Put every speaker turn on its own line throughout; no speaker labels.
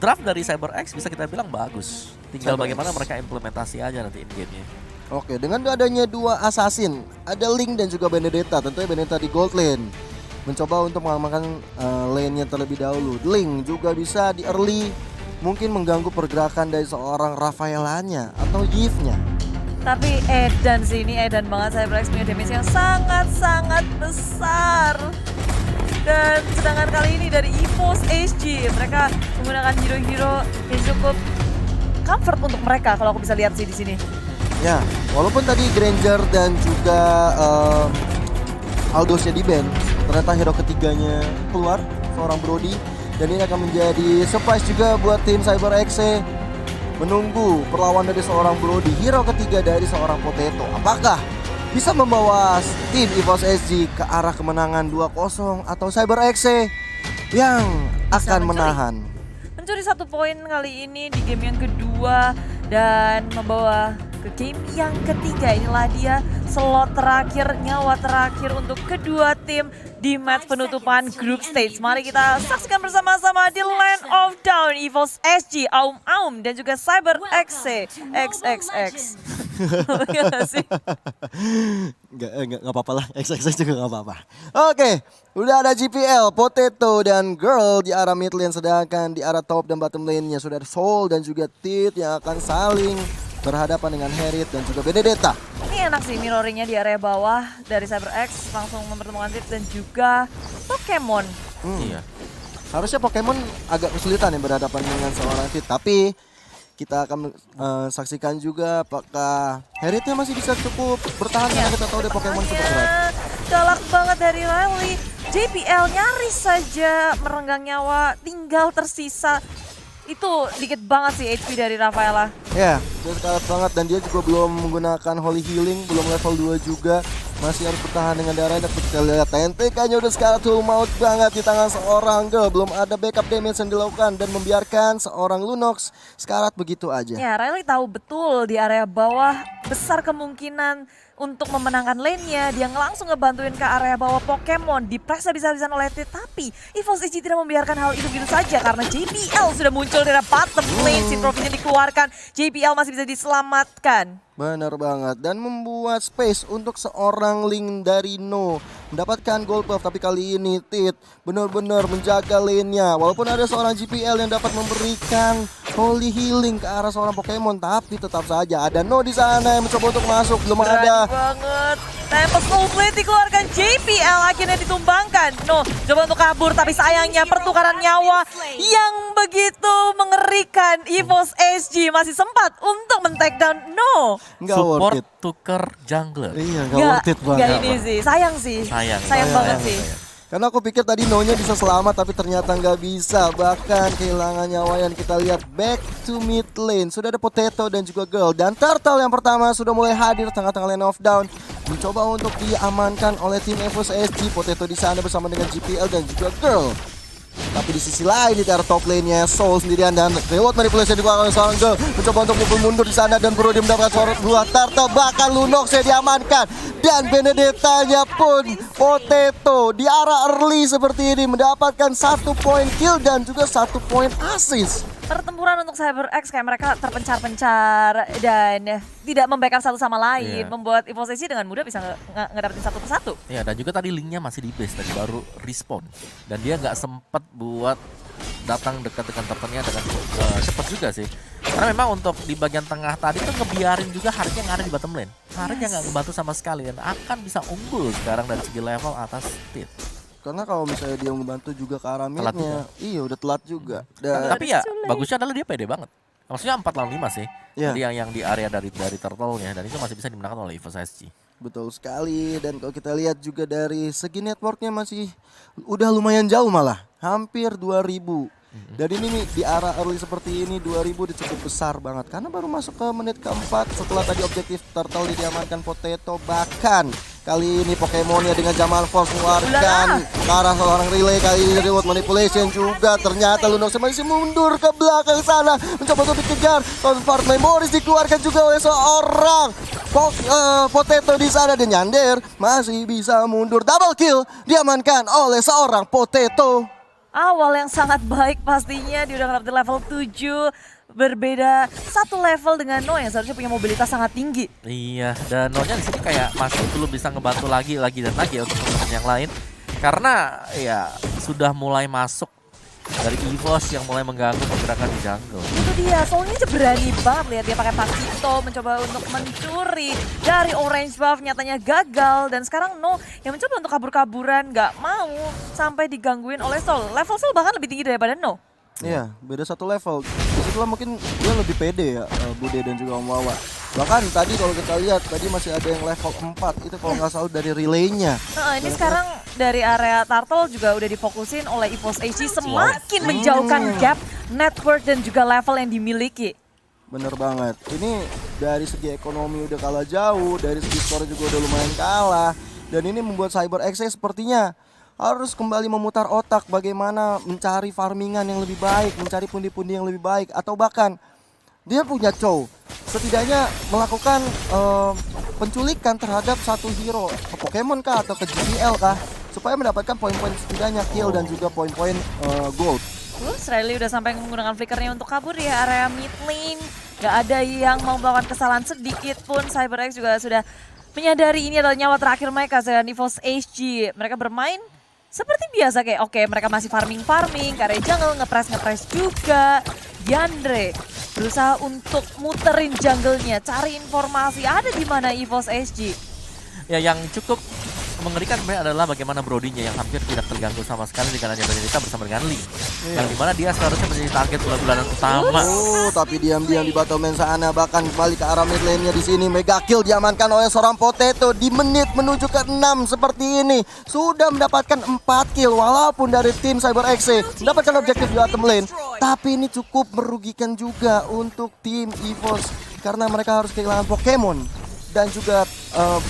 draft dari CyberX bisa kita bilang bagus. Tinggal bagaimana mereka implementasi aja nanti in game-nya.
Oke, dengan adanya dua assassin, ada Link dan juga Benedetta. Tentunya Benedetta di gold lane, mencoba untuk mengamankan lane-nya terlebih dahulu. Link juga bisa di early, mungkin mengganggu pergerakan dari seorang Rafaelanya atau Yves-nya.
Tapi Edan sih, ini Edan banget. CyberX punya damage yang sangat-sangat besar. Dan sedangkan kali ini dari EVOS SG, mereka menggunakan hero-hero yang cukup comfort untuk mereka kalau aku bisa lihat sih di sini.
Ya, walaupun tadi Granger dan juga Aldosnya di ban, ternyata hero ketiganya keluar, seorang Brody. Dan ini akan menjadi surprise juga buat tim CyberX menunggu perlawanan dari seorang Brody, hero ketiga dari seorang Potato. Apakah bisa membawa tim EVOS SG ke arah kemenangan 2-0 atau CyberX yang akan menahan?
Mencuri 1 poin kali ini di game yang kedua dan membawa ke game yang ketiga. Inilah dia slot terakhir, nyawa terakhir untuk kedua tim di match penutupan group stage. Mari kita saksikan bersama-sama di Land of Dawn, EVOS SG, Aum dan juga CyberX XXX. Iya sih.
Nggak apa-apa lah, XXX juga nggak apa-apa. Oke, udah ada GPL, Potato dan Girl di arah mid lane, sedangkan di arah top dan bottom lane-nya sudah ada Soul dan juga Tit yang akan saling berhadapan dengan Herit dan juga Benedetta.
Ini enak sih mirroringnya di area bawah dari CyberX, langsung mempertemukan Tit dan juga Pokemon.
Iya.
Harusnya Pokemon agak kesulitan ya berhadapan dengan seorang Tit, tapi kita akan saksikan juga apakah Heritnya masih bisa cukup bertahan karena kita tahu dia Pokemon cukup berat.
Galak banget dari Riley. JPL nyaris saja merenggang nyawa, tinggal tersisa. Itu dikit banget sih HP dari Rafaela.
Ya, dia sekarat banget dan dia juga belum menggunakan Holy Healing, belum level 2 juga. Masih harus bertahan dengan darahnya. Kita lihat TNTK-nya udah sekarat full maut banget di tangan seorang Girl. Belum ada backup damage yang dilakukan dan membiarkan seorang Lunox sekarat begitu aja.
Ya, Riley tahu betul di area bawah besar kemungkinan untuk memenangkan lane-nya. Dia langsung ngebantuin ke area bawah Pokemon. Dipress habis-habisan oleh Tit. Tapi EVOS SG tidak membiarkan hal itu begitu saja. Karena JPL sudah muncul dari bottom lane. Synchropy-nya dikeluarkan. JPL masih bisa diselamatkan.
Benar banget, dan membuat space untuk seorang Link dari No mendapatkan gold buff. Tapi kali ini Tit benar-benar menjaga lane-nya. Walaupun ada seorang GPL yang dapat memberikan Holy Healing ke arah seorang Pokemon, tapi tetap saja ada No di sana yang mencoba untuk masuk. Belum ada.
Banget. Tempest Snowblade dikeluarkan, JPL akhirnya ditumbangkan. No, coba untuk kabur tapi sayangnya pertukaran nyawa yang begitu mengerikan. EVOS SG masih sempat untuk men-take down No.
Nggak worth
Support
it.
tuker jungler.
Iya, nggak worth it banget.
Nggak ini sih, sayang sih. Sayang banget sih.
Karena aku pikir tadi No-nya bisa selamat, tapi ternyata nggak bisa. Bahkan kehilangan nyawa yang kita lihat back to mid lane. Sudah ada Potato dan juga Girl. Dan Turtle yang pertama sudah mulai hadir tengah-tengah lane of down. Mencoba untuk diamankan oleh tim EVOS SG. Potato di sana bersama dengan GPL dan juga Girl. Tapi di sisi lain di arah top lane-nya Soul sendirian dan reward manipulation dilakukan oleh seorang Girl. Mencoba untuk mukul mundur di sana dan Brody mendapatkan seorang buah Turtle. Bahkan Lunox yang diamankan. Dan Benedetta-nya pun Potato di arah early seperti ini mendapatkan 1 poin kill dan juga 1 poin assist.
Pertempuran untuk CyberX kayak mereka terpencar-pencar dan tidak membackup satu sama lain, membuat EVOS SG dengan mudah bisa ngedapetin satu persatu.
Ya, dan juga tadi linknya masih di base tadi baru respawn dan dia nggak sempet buat datang dekat dengan turtle-nya dengan cepat juga sih. Karena memang untuk di bagian tengah tadi tuh ngebiarin juga Harit yang ada di bottom lane. Harit yang nggak ngebantu sama sekali dan akan bisa unggul sekarang dari segi level atas Tit.
Karena kalau misalnya dia membantu juga ke arah
Telat
midnya, iya udah telat juga.
Tapi ya bagusnya adalah dia pede banget. Maksudnya 4 lawan 5 sih.
Iya.
Jadi yang di area dari turtle-nya dan itu masih bisa dimenangkan oleh EVOS SG.
Betul sekali, dan kalau kita lihat juga dari segi networknya masih udah lumayan jauh malah, hampir 2000. Dan ini nih di arah early seperti ini 2000 udah cukup besar banget karena baru masuk ke menit keempat setelah tadi objektif Turtle diamankan Potato. Bahkan kali ini Pokemonnya dengan Jamal Force mengeluarkan ke arah seorang relay. Kali ini reward manipulation juga, ternyata Lunox masih mundur ke belakang sana mencoba untuk dikejar. Convert Memories dikeluarkan juga oleh seorang Potato di sana dan Nyander masih bisa mundur. Double kill diamankan oleh seorang Potato.
awal yang sangat baik pastinya. Dia udah ngedapetin level 7. Berbeda satu level dengan No yang seharusnya punya mobilitas sangat tinggi.
Iya, dan Nonya di sini kayak masih belum bisa ngebantu lagi dan lagi ya untuk teman-teman yang lain. Karena ya sudah mulai masuk dari EVOS yang mulai mengganggu pergerakan di jungle.
Itu dia, soalnya aja berani banget lihat dia pakai Paquito mencoba untuk mencuri dari orange buff, nyatanya gagal. Dan sekarang No yang mencoba untuk kabur-kaburan, nggak mau sampai digangguin oleh Sol. Level Sol bahkan lebih tinggi daripada No.
Iya, beda satu level. Disitulah mungkin dia lebih pede ya, Bude dan juga Om Wawa. Bahkan tadi kalau kita lihat, tadi masih ada yang level 4, itu kalau nggak salah dari relaynya.
Nah, ini sekarang dari area Turtle juga udah difokusin oleh EVOS HC semakin menjauhkan gap network dan juga level yang dimiliki.
Bener banget. Ini dari segi ekonomi udah kalah jauh, dari segi skor juga udah lumayan kalah. Dan ini membuat CyberX sepertinya harus kembali memutar otak bagaimana mencari farmingan yang lebih baik, mencari pundi-pundi yang lebih baik, atau bahkan dia punya Chow, setidaknya melakukan penculikan terhadap satu hero, ke Pokemon kah atau ke GPL kah, supaya mendapatkan poin-poin setidaknya kill dan juga poin-poin gold.
Riley udah sampai menggunakan flickernya untuk kabur di area mid lane. Gak ada yang mau melakukan kesalahan sedikit pun. CyberX juga sudah menyadari ini adalah nyawa terakhir mereka dengan EVOS HG. Mereka bermain seperti biasa kayak oke, mereka masih farming, ke area jungle, ngepres juga. Yandre berusaha untuk muterin jungle-nya, cari informasi ada di mana EVOS HG.
Ya yang cukup mengerikan sebenarnya adalah bagaimana Brody-nya yang hampir tidak terganggu sama sekali dengan adanya Benedetta bersama dengan Lee. Yang dimana dia seharusnya menjadi target bulan-bulanan utama.
Tapi diam-diam di Battleman sana, bahkan kembali ke arah mid lane-nya di sini. Mega kill diamankan oleh seorang Potato di menit menuju ke 6 seperti ini. Sudah mendapatkan 4 kill walaupun dari tim CyberX mendapatkan objektif di bottom lane. Tapi ini cukup merugikan juga untuk tim EVOS karena mereka harus kehilangan Pokemon dan juga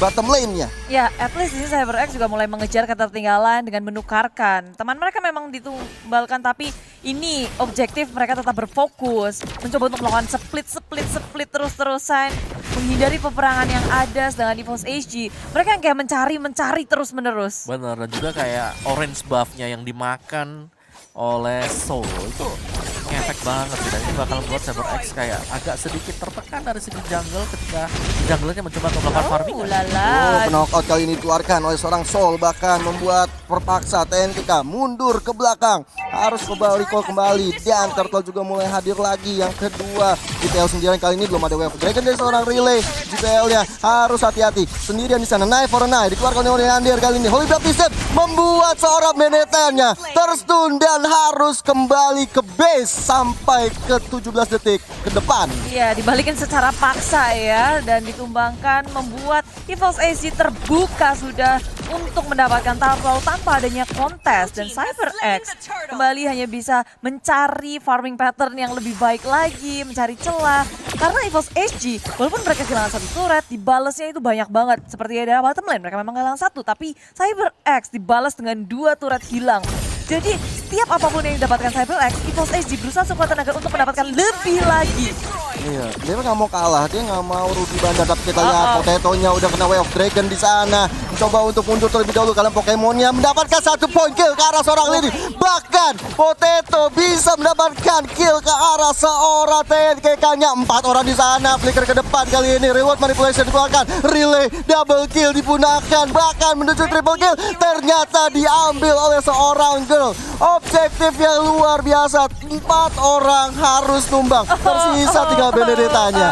bottom lane-nya.
Ya, at least di sini CyberX juga mulai mengejar ketertinggalan dengan menukarkan. Teman mereka memang ditumbalkan, tapi ini objektif mereka tetap berfokus. Mencoba untuk melakukan split terus-terusan. Menghindari peperangan yang ada sedangkan EVOS HG. Mereka yang kayak mencari terus-menerus.
Bener, dan juga kayak orange buff-nya yang dimakan oleh Soul itu ngefek banget sih. Dan ini bakal membuat CyberX kayak agak sedikit tertekan dari segi jungle ketika junglernya mencoba untuk melakukan farming.
Knockout kali ini dikeluarkan oleh seorang Soul, bahkan membuat terpaksa TNTK mundur ke belakang, harus kembali dan Turtle juga mulai hadir lagi. Yang kedua, GPL sendirian kali ini belum ada Wave Dragon dari seorang relay. GPL-nya harus hati-hati sendirian di sana. Knife for a knife dikeluarkan oleh Andir kali ini. Holy Baptism membuat seorang Benedetta-nya terstun dan harus kembali ke base sampai ke 17 detik ke depan.
Iya, dibalikin secara paksa ya dan ditumbangkan, membuat EVOS HG terbuka sudah untuk mendapatkan Turtle tanpa adanya kontes. Dan CyberX kembali hanya bisa mencari farming pattern yang lebih baik lagi, mencari celah. Karena EVOS HG walaupun mereka kehilangan satu turret, dibalasnya itu banyak banget. Seperti ada bottom lane, mereka memang kehilangan satu, tapi CyberX dibalas dengan 2 turret hilang. Jadi setiap apapun yang didapatkan CyberX, EVOS HG berusaha sekuat tenaga untuk mendapatkan lebih lagi.
Iya, dia nggak mau kalah, dia nggak mau rugi bandar. Tapi kita lihat Potato-nya udah kena Wave of Dragon di sana. Coba untuk mundur terlebih dahulu karena Pokemonnya mendapatkan 1 poin kill ke arah seorang Lily. Bahkan Potato bisa mendapatkan kill ke arah seorang TNK-nya. 4 orang di sana, flicker ke depan kali ini. Reward manipulation dikeluarkan, relay double kill digunakan, bahkan menuju triple kill. Ternyata diambil oleh seorang girl. Objektif yang luar biasa, 4 orang harus tumbang. Tersisa tinggal Benedetta-nya.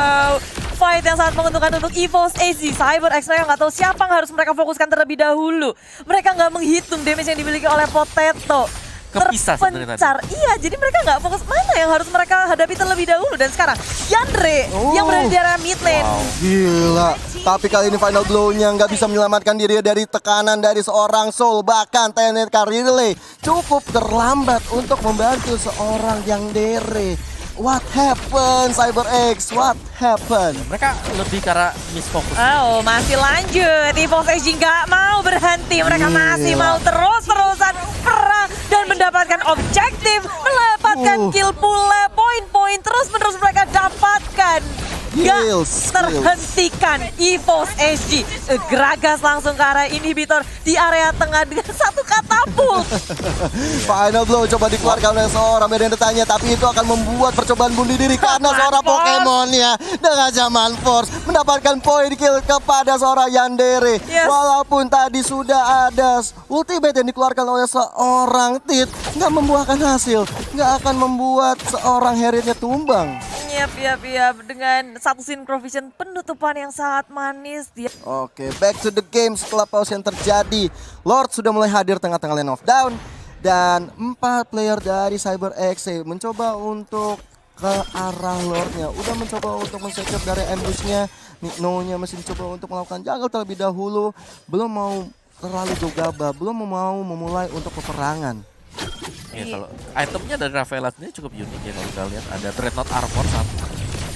Fight yang sangat menguntungkan untuk EVOS HG. CyberX mereka nggak tahu siapa yang harus mereka fokuskan terlebih dahulu. Mereka nggak menghitung damage yang dimiliki oleh Potato.
Kepisah sebenarnya tadi.
Iya, jadi mereka nggak fokus mana yang harus mereka hadapi terlebih dahulu. Dan sekarang Yandre yang berada di area mid lane.
Gila, tapi kali ini final blow-nya nggak bisa menyelamatkan diri dari tekanan dari seorang Soul. Bahkan TNT Relay cukup terlambat untuk membantu seorang Yandere. What happened, CyberX? What happened?
Mereka lebih karena misfokus.
Oh, masih lanjut. EVOS HG nggak mau berhenti. Mereka masih mau terus-terusan perang dan mendapatkan objektif, mendapatkan kill pula, poin-poin terus-menerus mereka dapatkan. Gak terhentikan EVOS HG. Geragas langsung ke arah inhibitor di area tengah dengan 1 kata mampu.
Final blow coba dikeluarkan oleh seorang Benedetanya, tapi itu akan membuat percobaan bunuh diri karena seorang
Force.
Pokemonnya dengan zaman Force mendapatkan poin kill kepada seorang Yandere.
Yes.
Walaupun tadi sudah ada ultimate yang dikeluarkan oleh seorang Tit, nggak membuahkan hasil, nggak akan membuat seorang Harrietnya tumbang.
Yap. Dengan satu synchrovision penutupan yang sangat manis. Dia
Oke, back to the game setelah pause yang terjadi. Lord sudah mulai hadir tengah-tengah lane of down. Dan 4 player dari CyberX mencoba untuk ke arah Lordnya. Udah mencoba untuk men-secure dari ambushnya. Nino-nya masih mencoba untuk melakukan jungle terlebih dahulu. Belum mau terlalu gegabah, belum mau memulai untuk peperangan.
Ya, kalau itemnya dari Rafaela sendiri cukup unik ya kalau kita lihat. Ada Dreadnought Armor satu.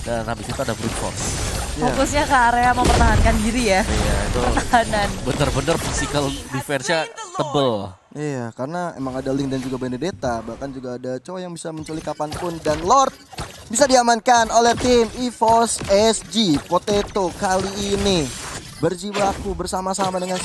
Dan habis itu ada Brute Force.
fokusnya ke area mempertahankan diri ya.
Iya, itu
Pertahanan.
bener-bener physical defense-nya tebel.
Iya, karena emang ada Link dan juga Benedetta. Bahkan juga ada cowok yang bisa menculik kapanpun. Dan Lord bisa diamankan oleh tim EVOS SG. Potato kali ini berjibaku bersama-sama dengan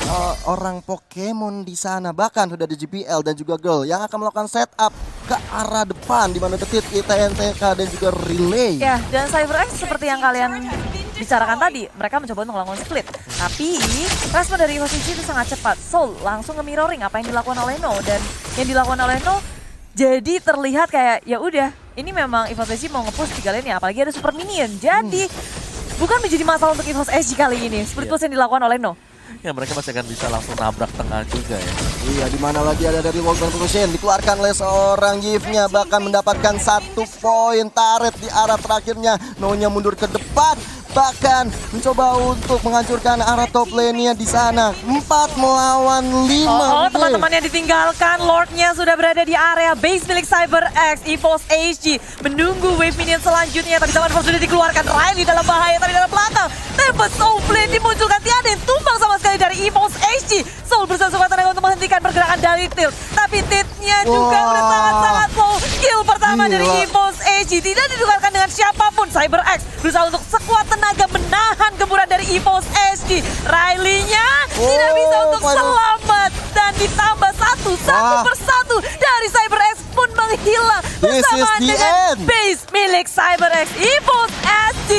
orang Pokemon di sana. Bahkan sudah ada GPL dan juga Girl yang akan melakukan setup ke arah depan di mana Detit, ITNTK dan juga Relay.
Ya, dan CyberX seperti yang kalian bicarakan tadi, mereka mencoba untuk melakukan split. Tapi respon dari posisi itu sangat cepat. Soul langsung nge-mirroring apa yang dilakukan oleh No, dan yang dilakukan oleh No jadi terlihat kayak ya udah, ini memang EVOS SG mau nge-push 3 lane ya, apalagi ada super minion. Jadi bukan menjadi masalah untuk EVOS SG kali ini. Split push yang dilakukan oleh No.
Ya mereka masih akan bisa langsung nabrak tengah juga ya.
Iya, di mana lagi ada dari Wolfman Production dikeluarkan oleh seorang Yves-nya, bahkan mendapatkan 1 poin turret di arah terakhirnya. No-nya mundur ke depan, bahkan mencoba untuk menghancurkan arah top lane-nya di sana. 4 melawan 5.
Teman-temannya ditinggalkan. Lordnya sudah berada di area base milik CyberX. EVOS SG menunggu wave minion selanjutnya. Tapi zaman Force sudah dikeluarkan. Riley dalam bahaya, tapi dalam belakang Tempest Soulblade dimunculkan. Tiada yang tumbang sama sekali dari EVOS SG. Soul berusaha sekuat tenaga untuk menghentikan pergerakan dari Tilt. Tapi Tiltnya juga udah sangat-sangat low. Kill pertama dari EVOS SG tidak ditukarkan dengan siapapun. CyberX berusaha untuk sekuat tenaga menahan gempuran dari EVOS SG. Riley-nya tidak bisa untuk selamat. Dan ditambah satu persatu dari CyberX pun menghilang. Bersamaan dengan base milik CyberX. EVOS SG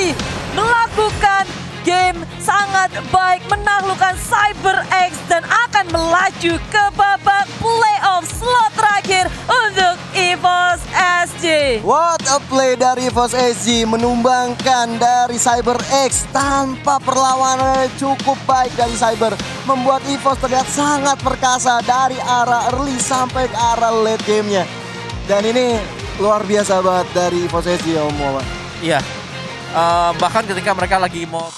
melakukan game sangat baik, menaklukkan CyberX dan akan melaju ke babak playoff slot terakhir untuk EVOS SG.
What a play dari EVOS SG, menumbangkan dari CyberX tanpa perlawanan cukup baik dari Cyber, membuat EVOS terlihat sangat perkasa dari arah early sampai ke arah late gamenya. Dan ini luar biasa banget dari EVOS SG ya Om Wawan.
Iya. Bahkan ketika mereka lagi mau